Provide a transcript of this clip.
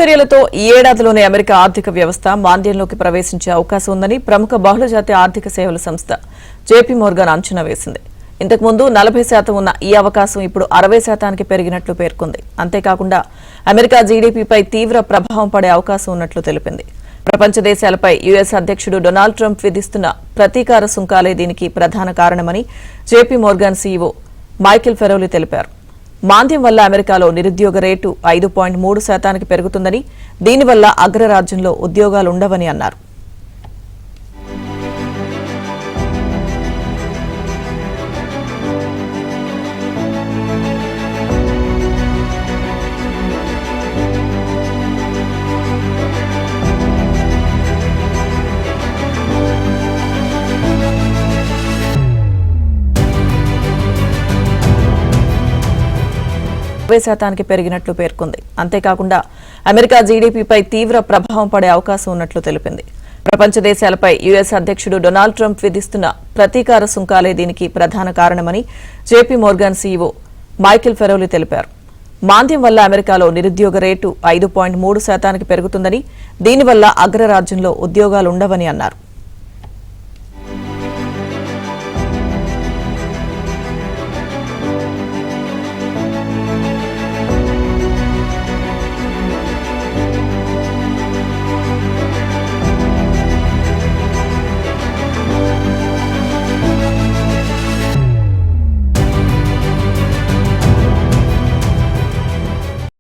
చర్యలతో ఈ ఏడాదిలోనే అమెరికా ఆర్థిక వ్యవస్థ మాంద్యంలోకి ప్రవేశించే అవకాశం ఉందని ప్రముఖ బహుళజాతి ఆర్థిక సేవల సంస్థ జేపీ మోర్గాన్ అంచనా వేసింది. ఇంతకుముందు 40% ఉన్న ఈ అవకాశం ఇప్పుడు 60%కి పెరిగినట్లు పేర్కొంది. అంతేకాకుండా అమెరికా జీడీపీపై తీవ్ర ప్రభావం పడే అవకాశం ఉన్నట్లు తెలిపింది. ప్రపంచ దేశాలపై యుఎస్ అధ్యక్షుడు డొనాల్డ్ ట్రంప్ విధిస్తున్న ప్రతీకార సుంకాలే దీనికి ప్రధాన కారణమని జేపీ మోర్గాన్ సీఈఓ మైకేల్ ఫెరోలి తెలిపారు. మాంద్యం వల్ల అమెరికాలో నిరుద్యోగ రేటు 5.3%కి పెరుగుతుందని, దీనివల్ల అగ్రరాజ్యంలో ఉద్యోగాలుండవని అన్నారు. శాతానికి పెరిగినట్లు పేర్కొంది. అంతేకాకుండా అమెరికా జీడీపీపై తీవ్ర ప్రభావం పడే అవకాశం ఉన్నట్లు తెలిపింది. ప్రపంచ దేశాలపై యుఎస్ అధ్యక్షుడు డొనాల్డ్ ట్రంప్ విధిస్తున్న ప్రతీకార సుంకాలే దీనికి ప్రధాన కారణమని జేపీ మోర్గాన్ సీఈఓ మైకేల్ ఫెరోలి తెలిపారు. మాంద్యం వల్ల అమెరికాలో నిరుద్యోగ రేటు 5.3%కి పెరుగుతుందని, దీనివల్ల అగ్రరాజ్యంలో ఉద్యోగాలుండవని అన్నారు.